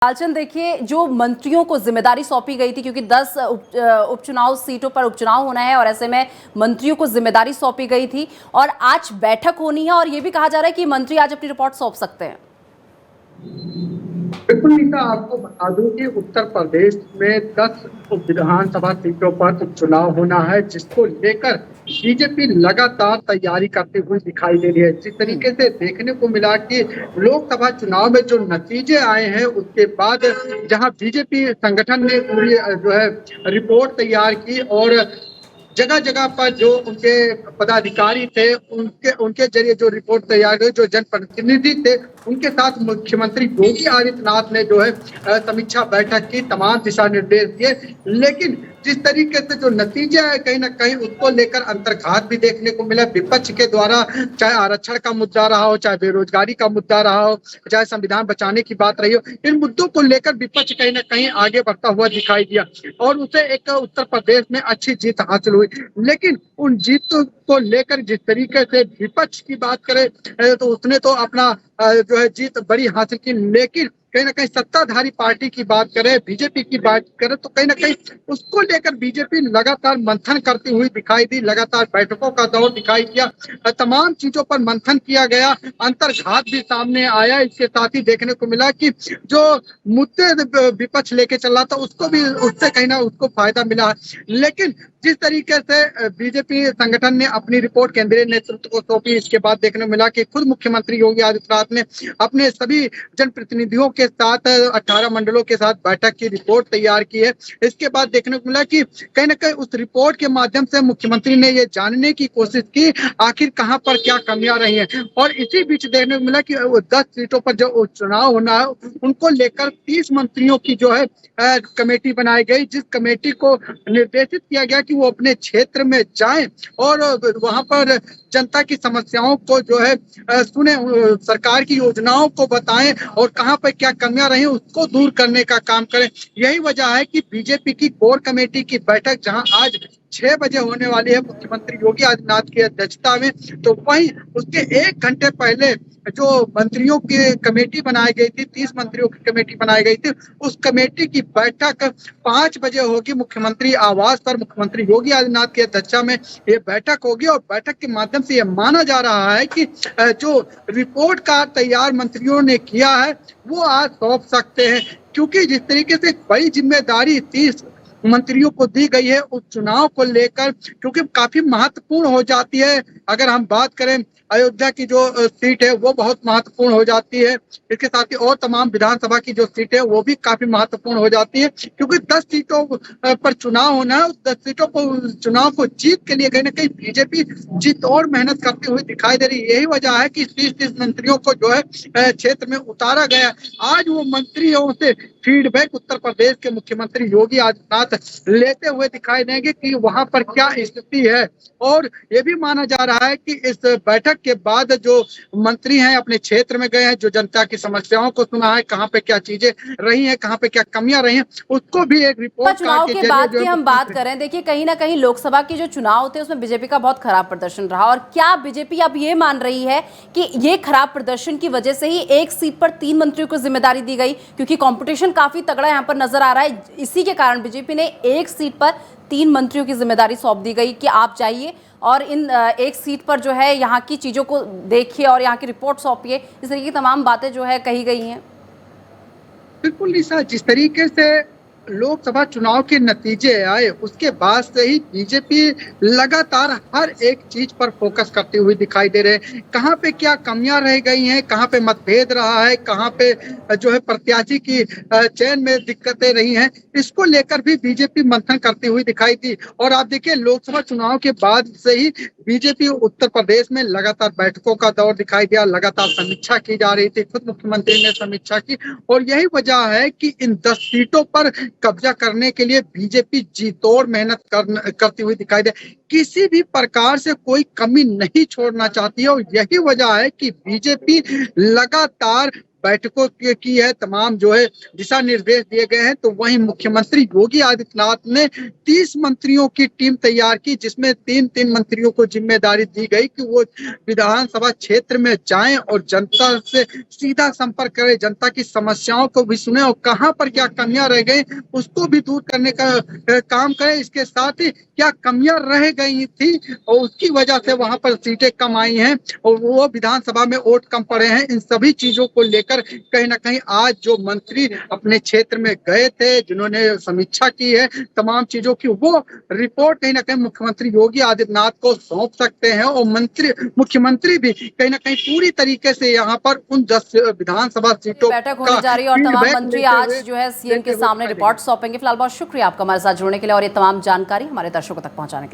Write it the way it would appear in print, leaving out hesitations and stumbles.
लालचंद, देखिए, जो मंत्रियों को जिम्मेदारी सौंपी गई थी, क्योंकि 10 उपचुनाव सीटों पर उपचुनाव होना है और ऐसे में मंत्रियों को जिम्मेदारी सौंपी गई थी और आज बैठक होनी है और ये भी कहा जा रहा है कि मंत्री आज अपनी रिपोर्ट सौंप सकते हैं। बिल्कुल निशा, आपको बता दूं कि उत्तर प्रदेश में 10 विधानसभा सीटों पर उपचुनाव होना है, जिसको लेकर बीजेपी लगातार तैयारी करते हुए दिखाई दे रही है। जिस तरीके से देखने को मिला कि लोकसभा चुनाव में जो नतीजे आए हैं, उसके बाद जहां बीजेपी संगठन ने पूरी जो है रिपोर्ट तैयार की और जगह जगह पर जो उनके पदाधिकारी थे उनके उनके जरिए जो रिपोर्ट तैयार हुई, जो जनप्रतिनिधि थे उनके साथ मुख्यमंत्री योगी आदित्यनाथ ने जो है समीक्षा बैठक की, तमाम दिशा निर्देश दिए। लेकिन जिस तरीके से जो नतीजे आए, कहीं ना कहीं उसको लेकर अंतर्घात भी देखने को मिला विपक्ष के द्वारा। चाहे आरक्षण का मुद्दा रहा हो, चाहे बेरोजगारी का मुद्दा रहा हो, चाहे संविधान बचाने की बात रही हो, इन मुद्दों को लेकर विपक्ष कहीं ना कहीं आगे बढ़ता हुआ दिखाई दिया और उसे एक उत्तर प्रदेश में अच्छी जीत हासिल हुई। लेकिन उन जीतों को लेकर जिस तरीके से विपक्ष की बात करें तो उसने तो अपना जो है जीत बड़ी हासिल की, लेकिन कहीं ना कहीं सत्ताधारी पार्टी की बात करें, बीजेपी की बात करें, तो कहीं ना कहीं उसको लेकर बीजेपी लगातार मंथन करती हुई दिखाई दी। लगातार बैठकों का दौर दिखाई दिया, तमाम चीजों पर मंथन किया गया, अंतर्घात भी सामने आया। इसके साथ ही देखने को मिला कि जो मुद्दे विपक्ष लेके चल रहा था उसको भी उससे कहीं ना उसको फायदा मिला। लेकिन जिस तरीके से बीजेपी संगठन ने अपनी रिपोर्ट केंद्रीय नेतृत्व को सौंपी, इसके बाद देखने को मिला कि खुद मुख्यमंत्री योगी आदित्यनाथ ने अपने सभी जनप्रतिनिधियों के साथ 18 मंडलों के साथ बैठक की रिपोर्ट तैयार की है। इसके बाद देखने को मिला कि कहीं ना कहीं उस रिपोर्ट के माध्यम से मुख्यमंत्री ने ये जानने की कोशिश की आखिर कहां पर क्या कमियां रही हैं। और इसी बीच देखने को मिला कि 10 सीटों पर जो चुनाव होना है उनको लेकर 30 मंत्रियों की जो है कमेटी बनाई गई, जिस कमेटी को निर्देशित किया गया कि वो अपने क्षेत्र में जाएं और वहां पर जनता की समस्याओं को जो है सुने, सरकार की योजनाओं को बताएं और कहां पर क्या कमियां रही उसको दूर करने का काम करें। यही वजह है कि बीजेपी की कोर कमेटी की बैठक जहां आज 6 बजे होने वाली है मुख्यमंत्री योगी आदित्यनाथ की अध्यक्षता में, तो वहीं उसके 1 घंटे पहले जो मंत्रियों की कमेटी बनाई गई थी, 30 मंत्रियों की कमेटी बनाई गई थी, उस कमेटी की बैठक 5 बजे होगी मुख्यमंत्री आवास पर। मुख्यमंत्री योगी आदित्यनाथ की अध्यक्षता में ये बैठक होगी और बैठक के माध्यम से ये माना जा रहा है कि जो रिपोर्ट कार्ड तैयार मंत्रियों ने किया है वो आज सौंप सकते हैं, क्योंकि जिस तरीके से बड़ी जिम्मेदारी 30 मंत्रियों को दी गई है उस चुनाव को लेकर, क्योंकि काफी महत्वपूर्ण हो जाती है। अगर हम बात करें अयोध्या की जो सीट है वो बहुत महत्वपूर्ण हो जाती है, इसके साथ ही और तमाम विधानसभा की जो सीट है वो भी काफी महत्वपूर्ण हो जाती है, क्योंकि 10 सीटों पर चुनाव होना है। उस 10 सीटों को चुनाव को जीत के लिए कहीं ना कहीं बीजेपी जीत और मेहनत करती हुई दिखाई दे रही है। यही वजह है कि 30 मंत्रियों को जो है क्षेत्र में उतारा गया। आज वो मंत्रियों से फीडबैक उत्तर प्रदेश के मुख्यमंत्री योगी आदित्यनाथ लेते हुए दिखाई देंगे कि वहां पर क्या स्थिति है। और ये भी माना जा रहा है कि इस बैठक के बाद जो मंत्री हैं अपने क्षेत्र में गए हैं, जो जनता की समस्याओं को सुना है, कहां पे क्या चीजें रही हैं, कहां पे क्या कमियां रही हैं, उसको भी एक रिपोर्ट चुनाव के बाद की हम बात करें, देखिए, कहीं ना कहीं लोकसभा के जो चुनाव थे उसमें बीजेपी का बहुत खराब प्रदर्शन रहा और क्या बीजेपी अब ये मान रही है कि ये खराब प्रदर्शन की वजह से ही एक सीट पर 3 मंत्रियों को जिम्मेदारी दी गई, क्योंकि कंपटीशन काफी तगड़ा यहां पर नजर आ रहा है, इसी के कारण बीजेपी ने एक सीट पर 3 मंत्रियों की जिम्मेदारी सौंप दी गई कि आप जाइए और इन एक सीट पर जो है यहाँ की चीजों को देखिए और यहाँ की रिपोर्ट सौंपिए। इस तरीके की तमाम बातें जो है कही गई हैं। बिल्कुल निशा, जिस तरीके से लोकसभा चुनाव के नतीजे आए उसके बाद से ही बीजेपी लगातार हर एक चीज पर फोकस करते हुए दिखाई दे रहे हैं। कहां पे क्या कमियां रह गई हैं, कहां पे मतभेद रहा है, कहां पे जो है प्रत्याशी की चयन में दिक्कतें रही हैं, इसको लेकर भी बीजेपी मंथन करती हुई दिखाई दी। और आप देखिए लोकसभा चुनाव के बाद से ही बीजेपी उत्तर प्रदेश में लगातार बैठकों का दौर दिखाई दिया, लगातार समीक्षा की जा रही थी, खुद मुख्यमंत्री ने समीक्षा की और यही वजह है कि इन 10 सीटों पर कब्जा करने के लिए बीजेपी जी तोड़ मेहनत करती हुई दिखाई दे, किसी भी प्रकार से कोई कमी नहीं छोड़ना चाहती है। और यही वजह है कि बीजेपी लगातार बैठकों की है, तमाम जो है दिशा निर्देश दिए गए हैं। तो वहीं मुख्यमंत्री योगी आदित्यनाथ ने 30 मंत्रियों की टीम तैयार की, जिसमें 3-3 मंत्रियों को जिम्मेदारी दी गई कि वो विधानसभा क्षेत्र में जाएं और जनता से सीधा संपर्क करें, जनता की समस्याओं को भी सुने और कहां पर क्या कमियां रह गई उसको भी दूर करने का काम करें। इसके साथ ही क्या कमियां रह गई थी और उसकी वजह से वहां पर सीटें कम आई हैं और वो विधानसभा में वोट कम पड़े हैं, इन सभी चीजों को लेकर कहीं ना कहीं आज जो मंत्री अपने क्षेत्र में गए थे, जिन्होंने समीक्षा की है तमाम चीजों की, वो रिपोर्ट कहीं ना कहीं मुख्यमंत्री योगी आदित्यनाथ को सौंप सकते हैं और मुख्यमंत्री भी कहीं ना कहीं पूरी तरीके से यहाँ पर उन 10 विधानसभा सीटों बैठक होने जा रही है और तमाम feedback मंत्री लेते आज हुए जो है सीएम के सामने रिपोर्ट सौंपेंगे। फिलहाल बहुत शुक्रिया आपका हमारे साथ जुड़ने के लिए और ये तमाम जानकारी हमारे दर्शकों तक पहुंचाने के लिए।